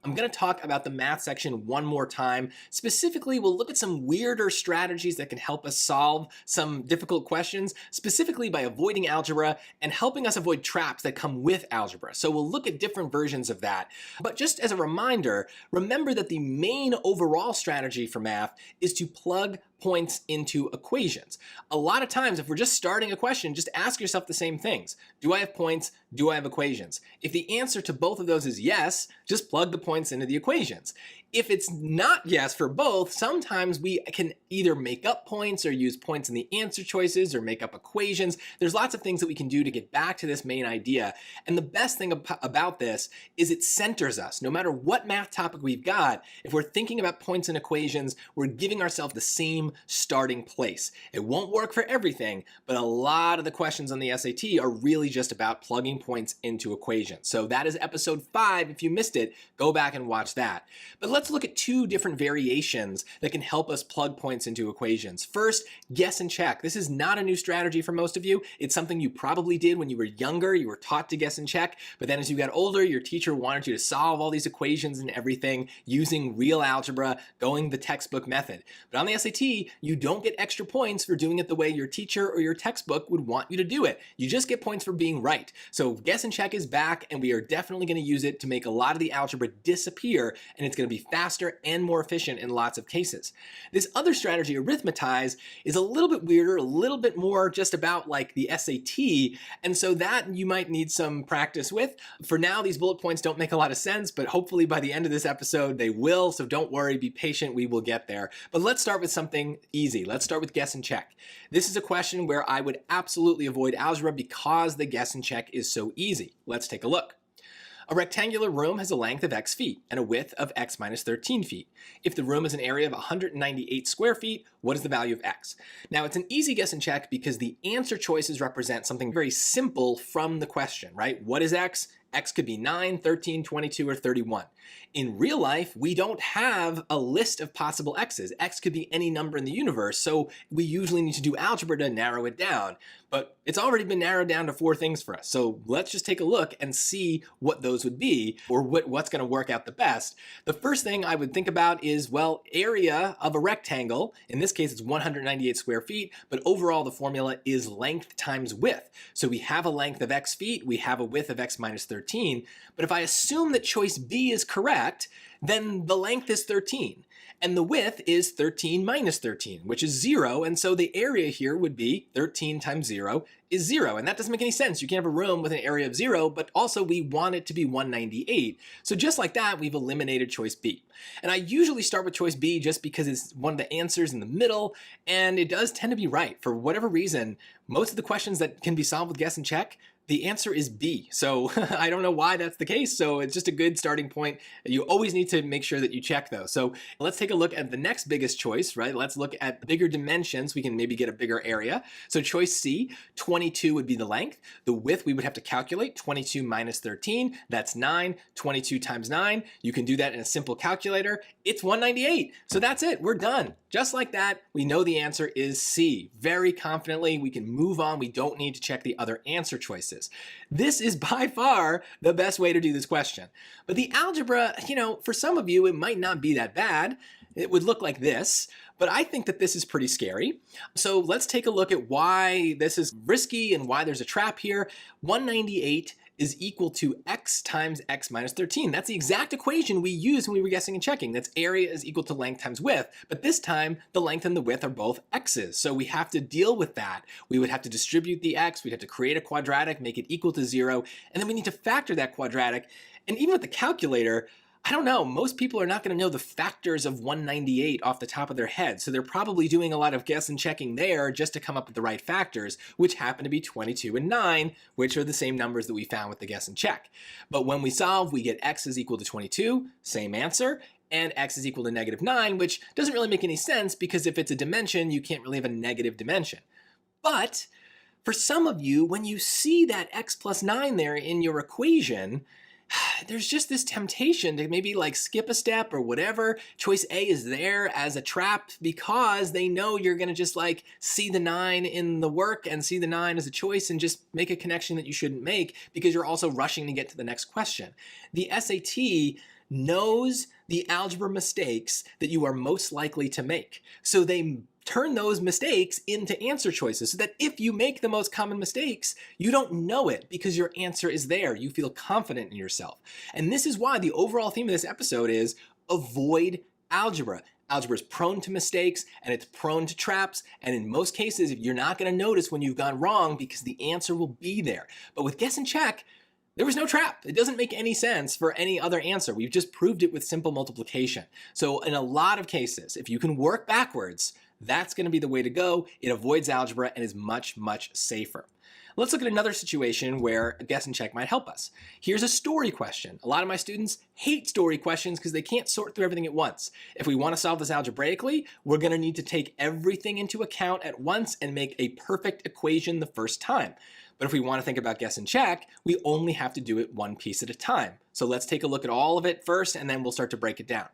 I'm going to talk about the math section one more time. Specifically, we'll look at some weirder strategies that can help us solve some difficult questions, specifically by avoiding algebra and helping us avoid traps that come with algebra. So we'll look at different versions of that. But just as a reminder, remember that the main overall strategy for math is to plug points into equations. A lot of times, if we're just starting a question, just ask yourself the same things. Do I have points? Do I have equations? If the answer to both of those is yes, just plug the points into the equations. If it's not yes for both, sometimes we can either make up points or use points in the answer choices or make up equations. There's lots of things that we can do to get back to this main idea. And the best thing about this is it centers us. No matter what math topic we've got, if we're thinking about points and equations, we're giving ourselves the same starting place. It won't work for everything, but a lot of the questions on the SAT are really just about plugging points into equations. So that is episode 5. If you missed it, go back and watch that. But let's look at 2 different variations that can help us plug points into equations. First, guess and check. This is not a new strategy for most of you. It's something you probably did when you were younger. You were taught to guess and check, but then as you got older, your teacher wanted you to solve all these equations and everything using real algebra, going the textbook method. But on the SAT, you don't get extra points for doing it the way your teacher or your textbook would want you to do it. You just get points for being right. So guess and check is back, and we are definitely going to use it to make a lot of the algebra disappear, and it's going to be faster and more efficient in lots of cases. This other strategy, arithmetize, is a little bit weirder, a little bit more just about like the SAT, and so that you might need some practice with. For now, these bullet points don't make a lot of sense, but hopefully by the end of this episode they will, so don't worry, be patient, we will get there. But let's start with something easy. Let's start with guess and check. This is a question where I would absolutely avoid algebra because the guess and check is so easy. Let's take a look. A rectangular room has a length of x feet and a width of x minus 13 feet. If the room has an area of 198 square feet, what is the value of x? Now, it's an easy guess and check because the answer choices represent something very simple from the question, right? What is x? X could be 9, 13, 22, or 31. In real life, we don't have a list of possible x's. X could be any number in the universe, so we usually need to do algebra to narrow it down. But it's already been narrowed down to 4 things for us. So let's just take a look and see what those would be, or what's going to work out the best. The first thing I would think about is, well, area of a rectangle. In this case, it's 198 square feet, but overall the formula is length times width. So we have a length of x feet, we have a width of x minus 13. But if I assume that choice B is correct, then the length is 13. And the width is 13 minus 13, which is 0. And so the area here would be 13 times 0 is 0. And that doesn't make any sense. You can't have a room with an area of 0, but also we want it to be 198. So just like that, we've eliminated choice B. And I usually start with choice B just because it's one of the answers in the middle, and it does tend to be right. For whatever reason, most of the questions that can be solved with guess and check, the answer is B. So I don't know why that's the case. So it's just a good starting point. You always need to make sure that you check though. So let's take a look at the next biggest choice, right? Let's look at bigger dimensions. We can maybe get a bigger area. So choice C, 22 would be the length. The width we would have to calculate, 22 minus 13, that's 9. 22 times 9, you can do that in a simple calculator. It's 198. So that's it, we're done. Just like that, we know the answer is C. Very confidently, we can move on. We don't need to check the other answer choices. This is by far the best way to do this question. But the algebra, for some of you, it might not be that bad. It would look like this, but I think that this is pretty scary. So let's take a look at why this is risky and why there's a trap here. 198 is equal to x times x minus 13. That's the exact equation we used when we were guessing and checking. That's area is equal to length times width, but this time the length and the width are both x's. So we have to deal with that. We would have to distribute the x, we'd have to create a quadratic, make it equal to 0, and then we need to factor that quadratic. And even with the calculator, I don't know, most people are not going to know the factors of 198 off the top of their head, so they're probably doing a lot of guess and checking there just to come up with the right factors, which happen to be 22 and 9, which are the same numbers that we found with the guess and check. But when we solve, we get x is equal to 22, same answer, and x is equal to negative 9, which doesn't really make any sense because if it's a dimension, you can't really have a negative dimension. But for some of you, when you see that x plus 9 there in your equation, there's just this temptation to maybe like skip a step or whatever. Choice A is there as a trap because they know you're going to just like see the 9 in the work and see the 9 as a choice and just make a connection that you shouldn't make because you're also rushing to get to the next question. The SAT knows the algebra mistakes that you are most likely to make. So they turn those mistakes into answer choices so that if you make the most common mistakes, you don't know it because your answer is there. You feel confident in yourself. And this is why the overall theme of this episode is avoid algebra. Algebra is prone to mistakes and it's prone to traps. And in most cases, you're not going to notice when you've gone wrong because the answer will be there. But with guess and check, there was no trap. It doesn't make any sense for any other answer. We've just proved it with simple multiplication. So in a lot of cases, if you can work backwards, that's going to be the way to go. It avoids algebra and is much, much safer. Let's look at another situation where a guess and check might help us. Here's a story question. A lot of my students hate story questions because they can't sort through everything at once. If we want to solve this algebraically, we're going to need to take everything into account at once and make a perfect equation the first time. But if we want to think about guess and check, we only have to do it one piece at a time. So let's take a look at all of it first and then we'll start to break it down.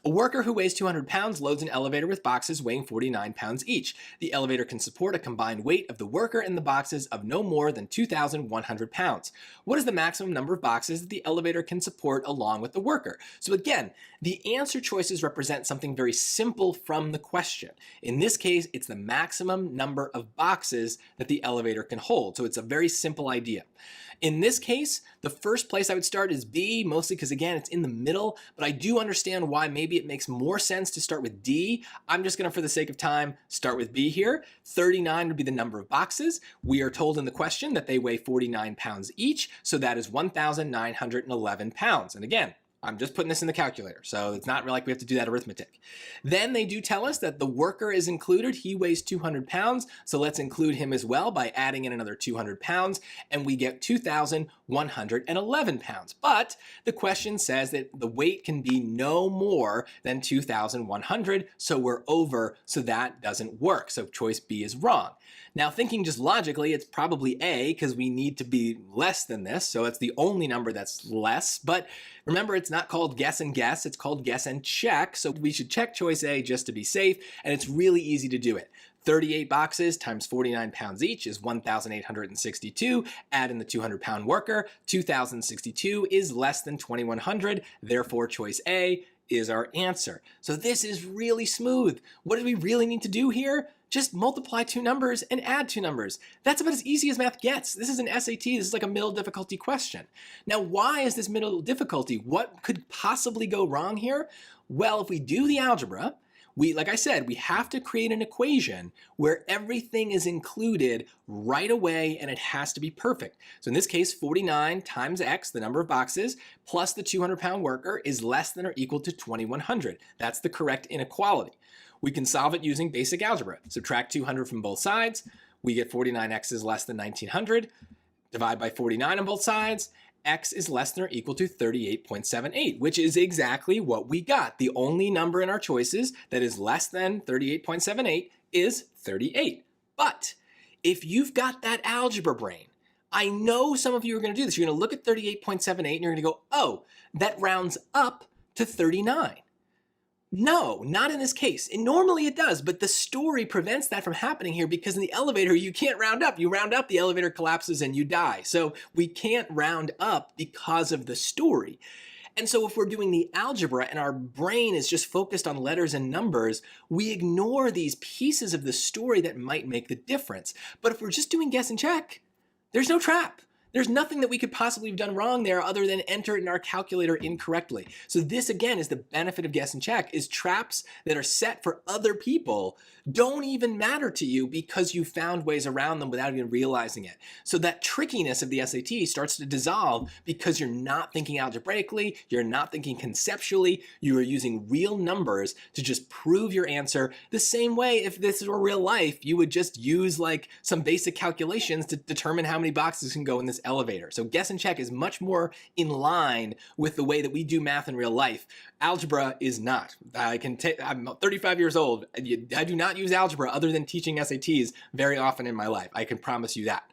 A worker who weighs 200 pounds loads an elevator with boxes weighing 49 pounds each. The elevator can support a combined weight of the worker and the boxes of no more than 2,100 pounds. What is the maximum number of boxes that the elevator can support along with the worker? So again, the answer choices represent something very simple from the question. In this case, it's the maximum number of boxes that the elevator can hold. So it's a very simple idea. In this case, the first place I would start is B, mostly because again, it's in the middle, but I do understand why maybe it makes more sense to start with D. I'm just gonna, for the sake of time, start with B here. 39 would be the number of boxes. We are told in the question that they weigh 49 pounds each, so that is 1,911 pounds. And again, I'm just putting this in the calculator, so it's not really like we have to do that arithmetic. Then they do tell us that the worker is included. He weighs 200 pounds, so let's include him as well by adding in another 200 pounds, and we get 2,111 pounds. But the question says that the weight can be no more than 2,100, so we're over, so that doesn't work. So choice B is wrong. Now, thinking just logically, it's probably A because we need to be less than this, so it's the only number that's less. But remember, it's not called guess and guess, it's called guess and check, so we should check choice A just to be safe, and it's really easy to do it. 38 boxes times 49 pounds each is 1,862. Add in the 200-pound worker, 2,062 is less than 2,100, therefore choice A is our answer. So this is really smooth. What do we really need to do here? Just multiply two numbers and add two numbers. That's about as easy as math gets. This is an SAT. This is like a middle difficulty question. Now, why is this middle difficulty? What could possibly go wrong here? Well, if we do the algebra, like I said, we have to create an equation where everything is included right away and it has to be perfect. So in this case, 49 times x, the number of boxes, plus the 200-pound worker is less than or equal to 2,100. That's the correct inequality. We can solve it using basic algebra. Subtract 200 from both sides. We get 49x is less than 1900. Divide by 49 on both sides. X is less than or equal to 38.78, which is exactly what we got. The only number in our choices that is less than 38.78 is 38. But if you've got that algebra brain, I know some of you are going to do this. You're going to look at 38.78 and you're going to go, oh, that rounds up to 39. No, not in this case. And normally it does, but the story prevents that from happening here because in the elevator, you can't round up. You round up, the elevator collapses and you die. So we can't round up because of the story. And so if we're doing the algebra and our brain is just focused on letters and numbers, we ignore these pieces of the story that might make the difference. But if we're just doing guess and check, there's no trap. There's nothing that we could possibly have done wrong there other than enter it in our calculator incorrectly. So this, again, is the benefit of guess and check, is traps that are set for other people don't even matter to you because you found ways around them without even realizing it. So that trickiness of the SAT starts to dissolve because you're not thinking algebraically, you're not thinking conceptually, you are using real numbers to just prove your answer. The same way if this were real life, you would just use like some basic calculations to determine how many boxes can go in this elevator. So guess and check is much more in line with the way that we do math in real life. Algebra is not. I'm 35 years old. I do not use algebra other than teaching SATs very often in my life. I can promise you that.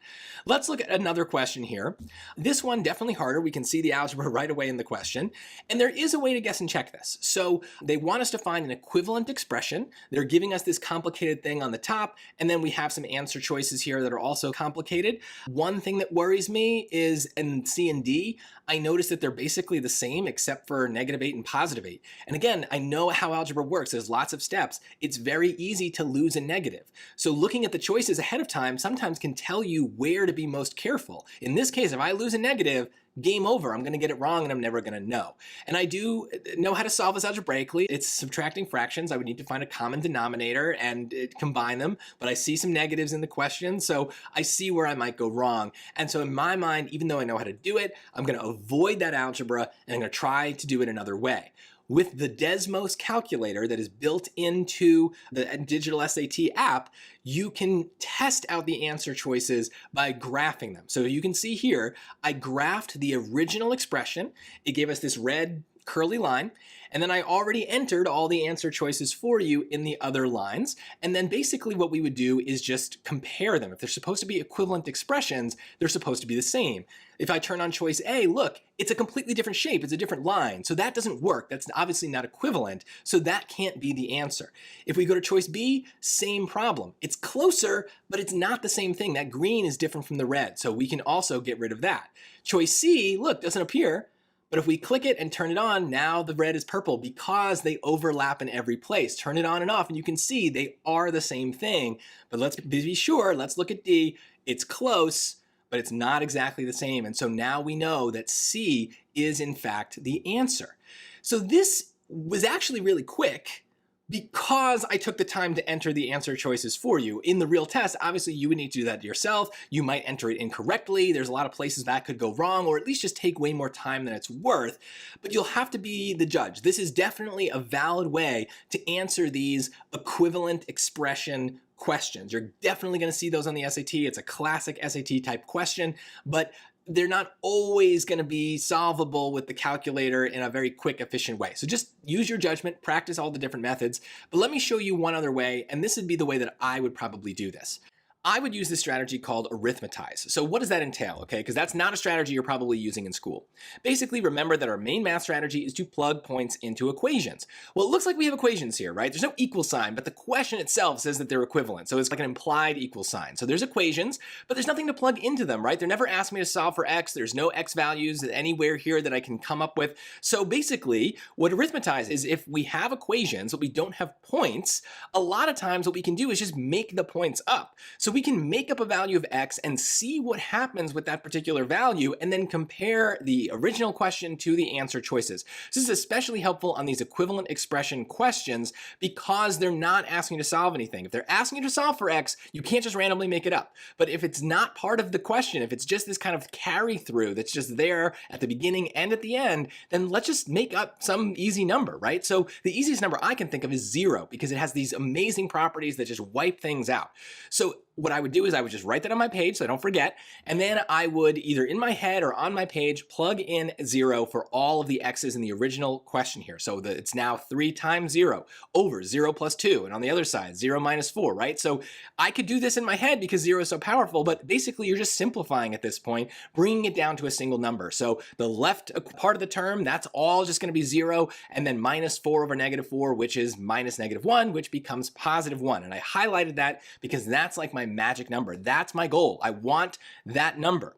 Let's look at another question here. This one definitely harder. We can see the algebra right away in the question. And there is a way to guess and check this. So they want us to find an equivalent expression. They're giving us this complicated thing on the top, and then we have some answer choices here that are also complicated. One thing that worries me me is in C and D, I notice that they're basically the same except for -8 and +8. And again, I know how algebra works. There's lots of steps. It's very easy to lose a negative. So looking at the choices ahead of time sometimes can tell you where to be most careful. In this case, if I lose a negative, game over. I'm going to get it wrong and I'm never going to know. And I do know how to solve this algebraically. It's subtracting fractions. I would need to find a common denominator and combine them, but I see some negatives in the question, so I see where I might go wrong. And so in my mind, even though I know how to do it, I'm going to avoid that algebra and I'm going to try to do it another way. With the Desmos calculator that is built into the digital SAT app, you can test out the answer choices by graphing them. So you can see here, I graphed the original expression. It gave us this red curly line, and then I already entered all the answer choices for you in the other lines. And then basically what we would do is just compare them. If they're supposed to be equivalent expressions, they're supposed to be the same. If I turn on choice A, look, it's a completely different shape. It's a different line. So that doesn't work. That's obviously not equivalent. So that can't be the answer. If we go to choice B, same problem. It's closer, but it's not the same thing. That green is different from the red. So we can also get rid of that. Choice C, look, doesn't appear. But if we click it and turn it on, now the red is purple because they overlap in every place. Turn it on and off and you can see they are the same thing. But let's be sure, let's look at D. It's close, but it's not exactly the same. And so now we know that C is in fact the answer. So this was actually really quick because I took the time to enter the answer choices for you. In the real test, obviously you would need to do that yourself. You might enter it incorrectly. There's a lot of places that could go wrong, or at least just take way more time than it's worth, but you'll have to be the judge. This is definitely a valid way to answer these equivalent expression questions. You're definitely going to see those on the SAT. It's a classic SAT type question, but they're not always going to be solvable with the calculator in a very quick, efficient way. So just use your judgment, practice all the different methods. But let me show you one other way, and this would be the way that I would probably do this. I would use this strategy called arithmetize. So what does that entail, okay? Because that's not a strategy you're probably using in school. Basically, remember that our main math strategy is to plug points into equations. Well, it looks like we have equations here, right? There's no equal sign, but the question itself says that they're equivalent. So it's like an implied equal sign. So there's equations, but there's nothing to plug into them, right? They're never asking me to solve for x. There's no x values anywhere here that I can come up with. So basically, what arithmetize is if we have equations, but we don't have points, a lot of times what we can do is just make the points up. So we can make up a value of x and see what happens with that particular value and then compare the original question to the answer choices. This is especially helpful on these equivalent expression questions because they're not asking you to solve anything. If they're asking you to solve for x, you can't just randomly make it up. But if it's not part of the question, if it's just this kind of carry through that's just there at the beginning and at the end, then let's just make up some easy number, right? So the easiest number I can think of is 0 because it has these amazing properties that just wipe things out. So what I would do is I would just write that on my page so I don't forget, and then I would either in my head or on my page plug in 0 for all of the x's in the original question here. So that it's now 3 times 0 over 0 plus 2, and on the other side 0 minus 4, right? So I could do this in my head because 0 is so powerful, but basically you're just simplifying at this point, bringing it down to a single number. So the left part of the term, that's all just going to be 0, and then minus 4 over -4, which is minus -1, which becomes +1. And I highlighted that because that's like my magic number. That's my goal. I want that number.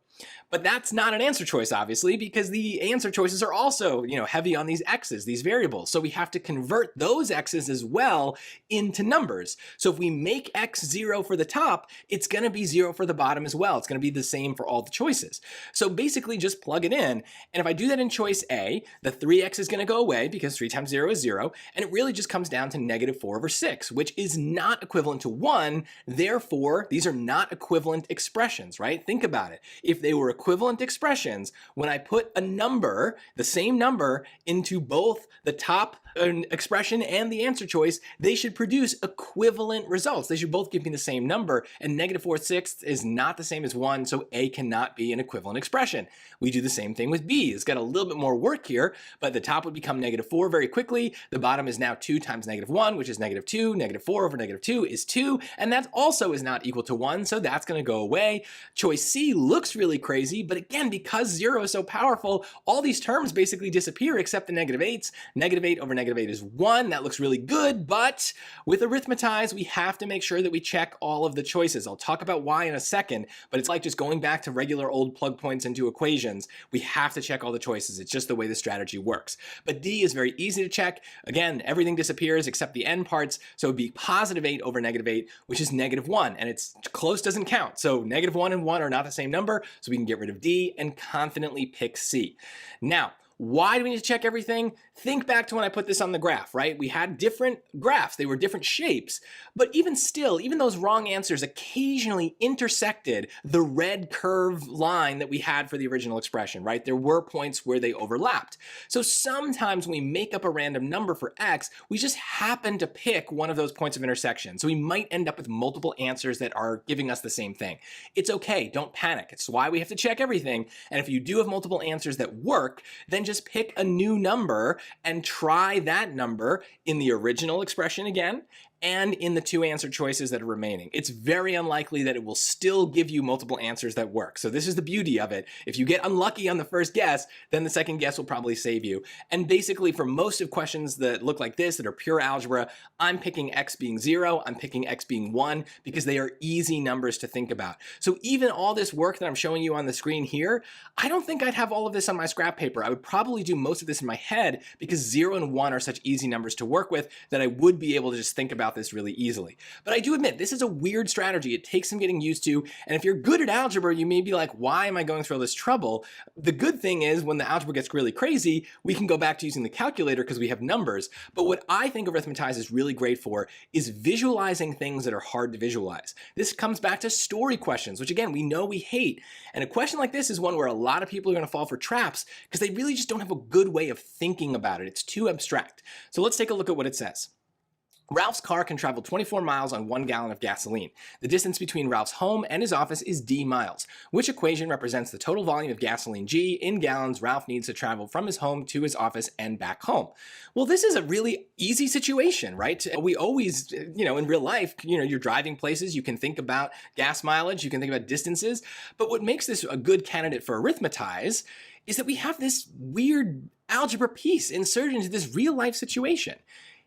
But that's not an answer choice, obviously, because the answer choices are also, heavy on these x's, these variables. So we have to convert those x's as well into numbers. So if we make x 0 for the top, it's going to be 0 for the bottom as well. It's going to be the same for all the choices. So basically just plug it in. And if I do that in choice A, the 3x is going to go away because 3 times 0 is 0. And it really just comes down to -4 over 6, which is not equivalent to 1. Therefore, these are not equivalent expressions, right? Think about it. If they were equivalent expressions, when I put a number, the same number, into both the top expression and the answer choice, they should produce equivalent results. They should both give me the same number, and -4/6 is not the same as 1, so A cannot be an equivalent expression. We do the same thing with B. It's got a little bit more work here, but the top would become -4 very quickly. The bottom is now 2 times -1, which is -2. -4 over -2 is 2, and that also is not equal to 1, so that's going to go away. Choice C looks really crazy easy, but again, because 0 is so powerful, all these terms basically disappear except the -8s. -8 over -8 is 1. That looks really good, but with arithmetize, we have to make sure that we check all of the choices. I'll talk about why in a second, but it's like just going back to regular old plug points into equations. We have to check all the choices. It's just the way the strategy works. But D is very easy to check. Again, everything disappears except the end parts, so it would be +8 over -8, which is -1, and it's close doesn't count. So -1 and 1 are not the same number, so we can get rid of D and confidently pick C. Now, why do we need to check everything? Think back to when I put this on the graph, right? We had different graphs, they were different shapes, but even still, even those wrong answers occasionally intersected the red curve line that we had for the original expression, right? There were points where they overlapped. So sometimes when we make up a random number for X, we just happen to pick one of those points of intersection. So we might end up with multiple answers that are giving us the same thing. It's okay, don't panic. It's why we have to check everything. And if you do have multiple answers that work, then just pick a new number and try that number in the original expression again and in the 2 answer choices that are remaining. It's very unlikely that it will still give you multiple answers that work. So this is the beauty of it. If you get unlucky on the first guess, then the second guess will probably save you. And basically for most of questions that look like this, that are pure algebra, I'm picking X being 0, I'm picking X being 1, because they are easy numbers to think about. So even all this work that I'm showing you on the screen here, I don't think I'd have all of this on my scrap paper. I would probably do most of this in my head because 0 and 1 are such easy numbers to work with that I would be able to just think about this really easily. But I do admit, this is a weird strategy. It takes some getting used to, and if you're good at algebra, you may be like, why am I going through all this trouble? The good thing is, when the algebra gets really crazy, we can go back to using the calculator because we have numbers. But what I think arithmetize is really great for is visualizing things that are hard to visualize. This comes back to story questions, which again, we know we hate. And a question like this is one where a lot of people are going to fall for traps because they really just don't have a good way of thinking about it. It's too abstract. So let's take a look at what it says. Ralph's car can travel 24 miles on 1 gallon of gasoline. The distance between Ralph's home and his office is D miles. Which equation represents the total volume of gasoline G in gallons Ralph needs to travel from his home to his office and back home? Well, this is a really easy situation, right? We always, in real life, you're driving places, you can think about gas mileage, you can think about distances, but what makes this a good candidate for arithmetize is that we have this weird algebra piece inserted into this real life situation.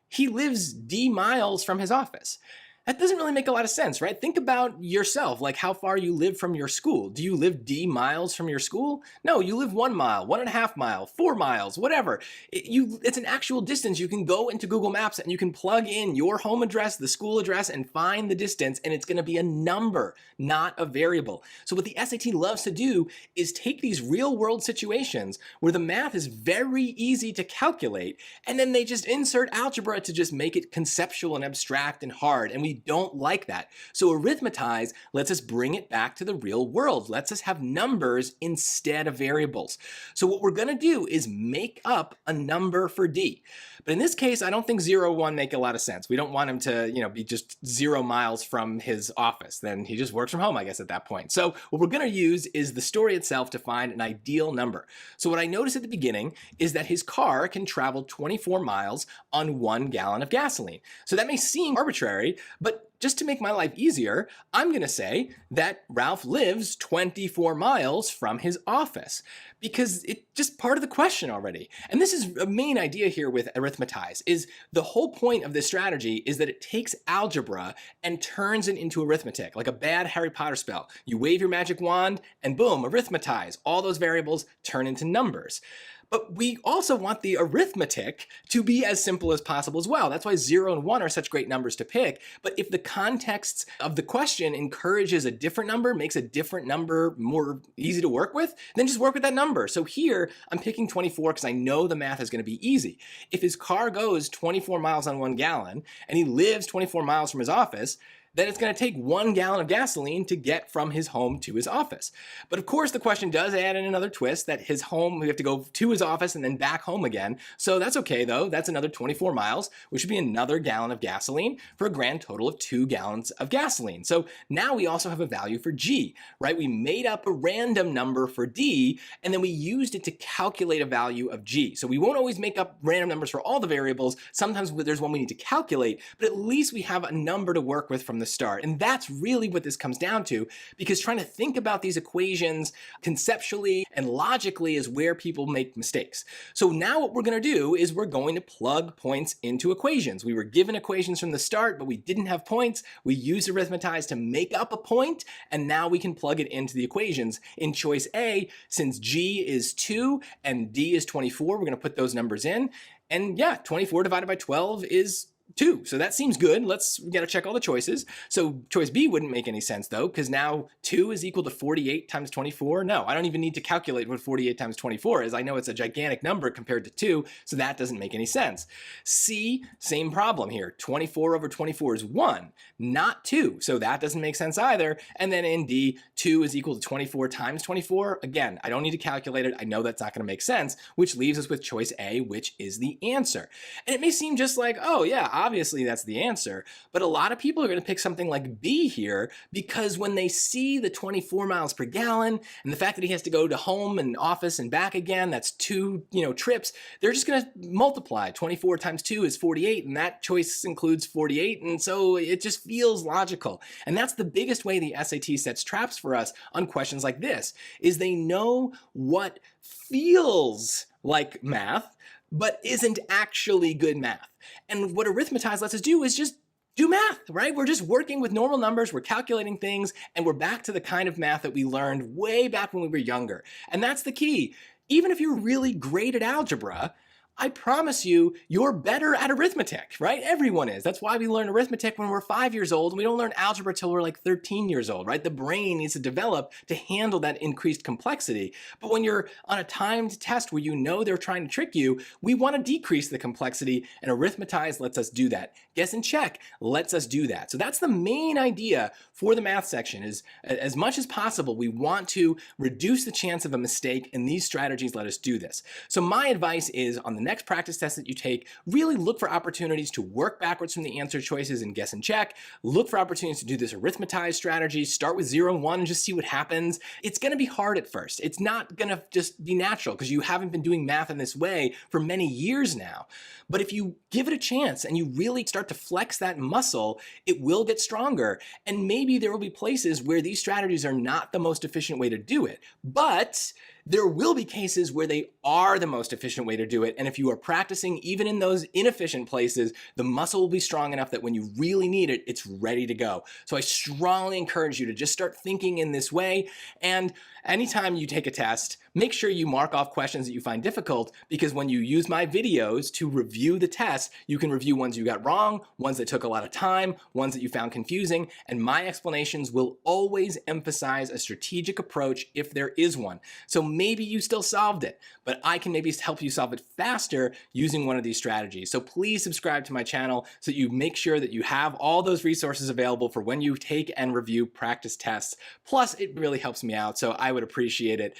He lives D miles from his office. That doesn't really make a lot of sense, right? Think about yourself, like how far you live from your school. Do you live D miles from your school? No, you live 1 mile, 1.5 miles, 4 miles, whatever. It's an actual distance. You can go into Google Maps and you can plug in your home address, the school address, and find the distance, and it's gonna be a number, not a variable. So what the SAT loves to do is take these real world situations where the math is very easy to calculate, and then they just insert algebra to just make it conceptual and abstract and hard, and we don't like that. So arithmetize lets us bring it back to the real world, lets us have numbers instead of variables. So what we're gonna do is make up a number for D. But in this case, I don't think 0, 1 make a lot of sense. We don't want him to, be just 0 miles from his office. Then he just works from home, I guess, at that point. So what we're gonna use is the story itself to find an ideal number. So what I noticed at the beginning is that his car can travel 24 miles on 1 gallon of gasoline. So that may seem arbitrary, but just to make my life easier, I'm gonna say that Ralph lives 24 miles from his office because it's just part of the question already. And this is a main idea here with arithmetize, is the whole point of this strategy is that it takes algebra and turns it into arithmetic, like a bad Harry Potter spell. You wave your magic wand and boom, arithmetize. All those variables turn into numbers. But we also want the arithmetic to be as simple as possible as well. That's why 0 and 1 are such great numbers to pick. But if the context of the question encourages a different number, makes a different number more easy to work with, then just work with that number. So here, I'm picking 24 because I know the math is going to be easy. If his car goes 24 miles on 1 gallon and he lives 24 miles from his office, then it's going to take 1 gallon of gasoline to get from his home to his office. But of course, the question does add in another twist that his home, we have to go to his office and then back home again. So that's okay though. That's another 24 miles, which would be another gallon of gasoline for a grand total of 2 gallons of gasoline. So now we also have a value for G, right? We made up a random number for D, and then we used it to calculate a value of G. So we won't always make up random numbers for all the variables. Sometimes there's one we need to calculate, but at least we have a number to work with from the start. And that's really what this comes down to, because trying to think about these equations conceptually and logically is where people make mistakes. So now what we're going to do is we're going to plug points into equations. We were given equations from the start, but we didn't have points. We used arithmetize to make up a point, and now we can plug it into the equations. In choice A, since G is 2 and D is 24, we're going to put those numbers in. And yeah, 24 divided by 12 is 2. So that seems good. We got to check all the choices. So choice B wouldn't make any sense though, because now 2 is equal to 48 times 24. No, I don't even need to calculate what 48 times 24 is. I know it's a gigantic number compared to 2, so that doesn't make any sense. C, same problem here. 24 over 24 is 1, not 2. So that doesn't make sense either. And then in D, 2 is equal to 24 times 24. Again, I don't need to calculate it. I know that's not going to make sense, which leaves us with choice A, which is the answer. And it may seem just like, oh yeah, obviously that's the answer, but a lot of people are going to pick something like B here because when they see the 24 miles per gallon and the fact that he has to go to home and office and back again, that's 2 trips, they're just going to multiply. 24 times 2 is 48, and that choice includes 48, and so it just feels logical. And that's the biggest way the SAT sets traps for us on questions like this, is they know what feels like math, but isn't actually good math. And what arithmetize lets us do is just do math, right? We're just working with normal numbers, we're calculating things, and we're back to the kind of math that we learned way back when we were younger. And that's the key. Even if you're really great at algebra, I promise you, you're better at arithmetic, right? Everyone is. That's why we learn arithmetic when we're 5 years old, and we don't learn algebra till we're like 13 years old, right? The brain needs to develop to handle that increased complexity. But when you're on a timed test where you know they're trying to trick you, we want to decrease the complexity, and arithmetize lets us do that. Guess and check lets us do that. So that's the main idea for the math section, is as much as possible, we want to reduce the chance of a mistake, and these strategies let us do this. So my advice is, on the next practice test that you take, really look for opportunities to work backwards from the answer choices and guess and check. Look for opportunities to do this arithmetize strategy. Start with 0 and 1 and just see what happens. It's going to be hard at first. It's not going to just be natural because you haven't been doing math in this way for many years now. But if you give it a chance and you really start to flex that muscle, it will get stronger. And maybe there will be places where these strategies are not the most efficient way to do it. But there will be cases where they are the most efficient way to do it. And if you are practicing even in those inefficient places, the muscle will be strong enough that when you really need it, it's ready to go. So I strongly encourage you to just start thinking in this way. And anytime you take a test, make sure you mark off questions that you find difficult, because when you use my videos to review the test, you can review ones you got wrong, ones that took a lot of time, ones that you found confusing, and my explanations will always emphasize a strategic approach if there is one. So maybe you still solved it, but I can maybe help you solve it faster using one of these strategies. So please subscribe to my channel so that you make sure that you have all those resources available for when you take and review practice tests. Plus, it really helps me out, so I would appreciate it.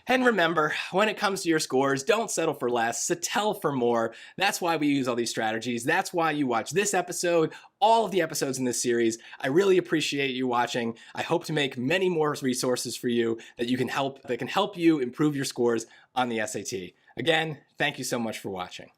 And remember, when it comes to your scores, don't settle for less, settle for more. That's why we use all these strategies. That's why you watch this episode, all of the episodes in this series. I really appreciate you watching. I hope to make many more resources for you that can help you improve your scores on the SAT. Again, thank you so much for watching.